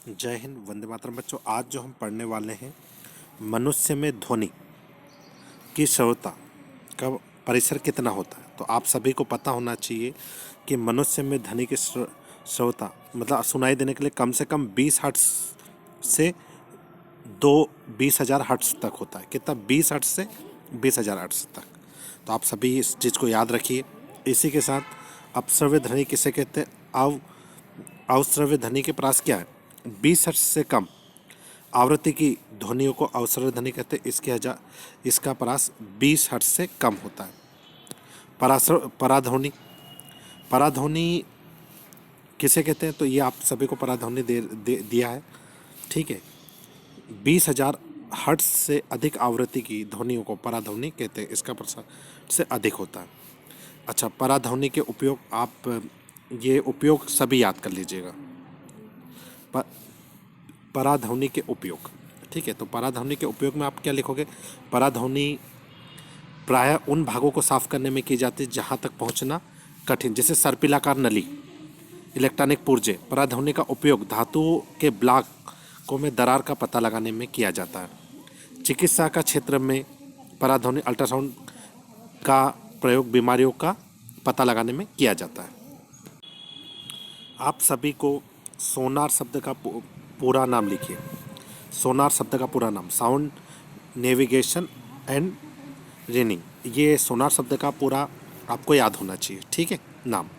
जय हिंद, वंदे मातरम। बच्चों, आज जो हम पढ़ने वाले हैं, मनुष्य में ध्वनि की श्रव्यता का परिसर कितना होता है। तो आप सभी को पता होना चाहिए कि मनुष्य में ध्वनि की श्रव्यता मतलब सुनाई देने के लिए कम से कम 20 हर्ट्ज से 20,000 हर्ट्ज तक होता है। कितना? 20 हर्ट्ज से 20,000 हर्ट्ज तक। तो आप सभी इस चीज़ को याद रखिए। इसी के साथ अपश्रव्य ध्वनि किसे कहते हैं? अवश्रव्य ध्वनि के पास क्या है? 20 हर्ट्ज से कम आवृत्ति की ध्वनियों को अवश्रव्य ध्वनि कहते हैं। इसका परास 20 हर्ट्ज से कम होता है। पराध्वनि पराध्वनि किसे कहते हैं? तो ये आप सभी को पराध्वनि दिया है। ठीक है, 20,000 हर्ट्ज से अधिक आवृत्ति की ध्वनियों को पराध्वनि कहते हैं। इसका प्रसार से अधिक होता है। अच्छा, पराध्वनि के उपयोग ये उपयोग सभी याद कर लीजिएगा। पराध्वनि के उपयोग। ठीक है, तो पराध्वनि के उपयोग में आप क्या लिखोगे? पराध्वनि प्रायः उन भागों को साफ करने में की जाती है जहां तक पहुंचना कठिन, जैसे सर्पिलाकार नली, इलेक्ट्रॉनिक पुर्जे। पराध्वनि का उपयोग धातुओं के ब्लॉकों में दरार का पता लगाने में किया जाता है। चिकित्सा का क्षेत्र में पराध्वनि अल्ट्रासाउंड का प्रयोग बीमारियों का पता लगाने में किया जाता है। आप सभी को सोनार शब्द का पूरा नाम लिखिए। सोनार शब्द का पूरा नाम साउंड नेविगेशन एंड रीनिंग। ये सोनार शब्द का पूरा आपको याद होना चाहिए। ठीक है, नाम।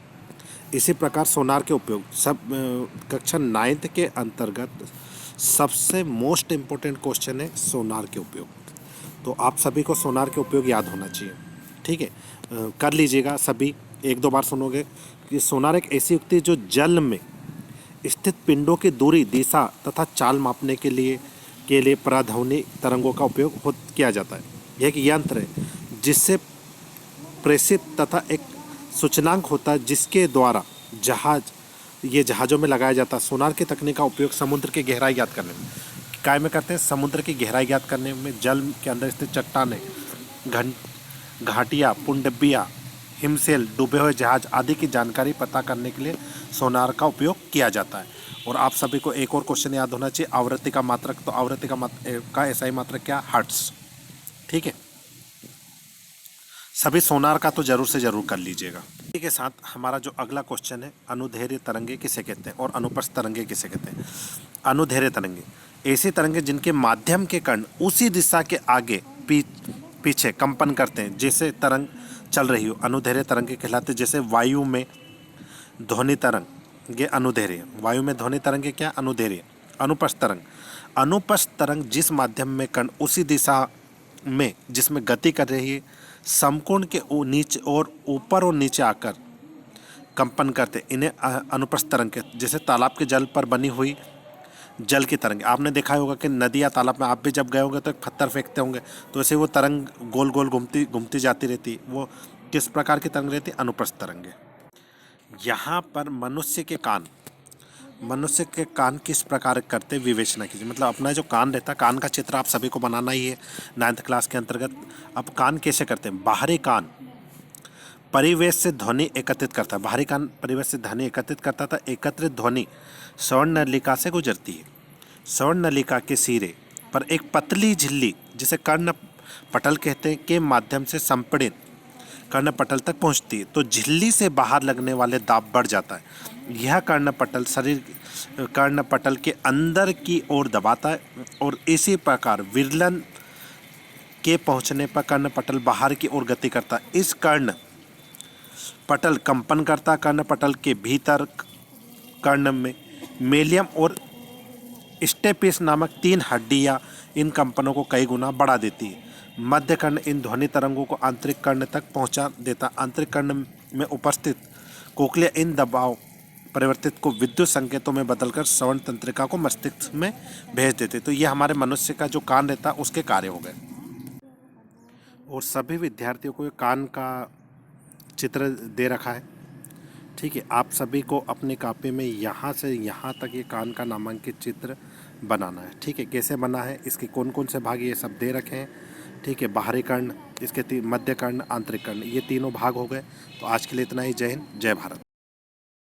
इसी प्रकार सोनार के उपयोग कक्षा 9th के अंतर्गत सबसे मोस्ट इम्पोर्टेंट क्वेश्चन है सोनार के उपयोग। तो आप सभी को सोनार के उपयोग याद होना चाहिए। ठीक है, कर लीजिएगा सभी। एक दो बार सुनोगे कि सोनार एक ऐसी युक्ति जो जल में स्थित पिंडों की दूरी, दिशा तथा चाल मापने के लिए पराध्वनि तरंगों का उपयोग किया जाता है। यह एक यंत्र है जिससे प्रेषित तथा एक सूचनांक होता है जिसके द्वारा जहाज़ों में लगाया जाता है। सोनार की तकनीक का उपयोग समुद्र की गहराई ज्ञात करने में काय में करते हैं? समुद्र की गहराई ज्ञात करने में, जल के अंदर स्थित चट्टानें, घाटियाँ, पुनडब्बियाँ, हिमशैल, डूबे हुए जहाज आदि की जानकारी पता करने के लिए सोनार का उपयोग किया जाता है। और आप सभी को एक और क्वेश्चन याद होना चाहिए, आवृत्ति का मात्रक। तो आवृत्ति का SI मात्रक क्या? हर्ट्ज। ठीक है, सभी सोनार का तो जरूर से जरूर कर लीजिएगा। इसी के साथ हमारा जो अगला क्वेश्चन है, अनुदैर्घ्य तरंगे किसे कहते हैं और अनुप्रस्थ तरंगे किसे कहते हैं? अनुदैर्घ्य तरंगे ऐसी तरंगे जिनके माध्यम के कण उसी दिशा के आगे पीछे कंपन करते हैं जैसे तरंग चल रही हो। अनुदैर्घ्य तरंगे कहलाते। जैसे वायु में ध्वनि तरंग, ये अनुदैर्घ्य। वायु में ध्वनि तरंगे क्या? अनुदैर्घ्य। अनुप्रस्थ तरंग जिस माध्यम में कण उसी दिशा में जिसमें गति कर रही है समकोण के नीचे और ऊपर और नीचे आकर कंपन करते, इन्हें अनुप्रस्थ तरंग कहते। जैसे तालाब के जल पर बनी हुई जल की तरंग। आपने देखा होगा कि नदी या तालाब में आप भी जब गए होंगे तो एक पत्थर फेंकते होंगे, तो ऐसे वो तरंग गोल गोल घूमती जाती रहती। वो किस प्रकार की तरंग रहती? अनुप्रस्थ तरंग। यहाँ पर मनुष्य के कान किस प्रकार करते विवेचना कीजिए। मतलब अपना जो कान रहता है, कान का चित्र आप सभी को बनाना ही है 9th क्लास के अंतर्गत। अब कान कैसे करते हैं? बाहरी कान परिवेश से ध्वनि एकत्रित करता है। बाहरी कान परिवेश से ध्वनि एकत्रित करता था। एकत्रित ध्वनि श्रवण नलिका से गुजरती है। श्रवण नलिका के सिरे पर एक पतली झिल्ली जिसे कर्ण पटल कहते हैं के माध्यम से संपीड़ित कर्ण पटल तक पहुंचती है। तो झिल्ली से बाहर लगने वाले दाब बढ़ जाता है। यह कर्ण पटल के अंदर की ओर दबाता है और इसी प्रकार विरलन के पहुंचने पर कर्ण पटल बाहर की ओर गति करता है। इस कर्ण पटल कंपन करता। कर्ण पटल के भीतर कर्ण में मेलियम और स्टेपिस नामक 3 हड्डियां इन कंपनों को कई गुना बढ़ा देती है। मध्य कर्ण इन ध्वनि तरंगों को आंतरिक कर्ण तक पहुंचा देता। आंतरिक कर्ण में उपस्थित कोक्लिया इन दबाव परिवर्तित को विद्युत संकेतों में बदलकर श्रवण तंत्रिका को मस्तिष्क में भेज देते। तो ये हमारे मनुष्य का जो कान रहता है उसके कार्य हो गए। और सभी विद्यार्थियों को कान का चित्र दे रखा है। ठीक है, आप सभी को अपनी कॉपी में यहाँ से यहाँ तक ये कान का नामांकित चित्र बनाना है। ठीक है, कैसे बना है, इसके कौन कौन से भाग ये सब दे रखे हैं। ठीक है, बाहरी कर्ण, इसके मध्य कर्ण, आंतरिक कर्ण, ये तीनों भाग हो गए। तो आज के लिए इतना ही। जय हिंद, जय भारत।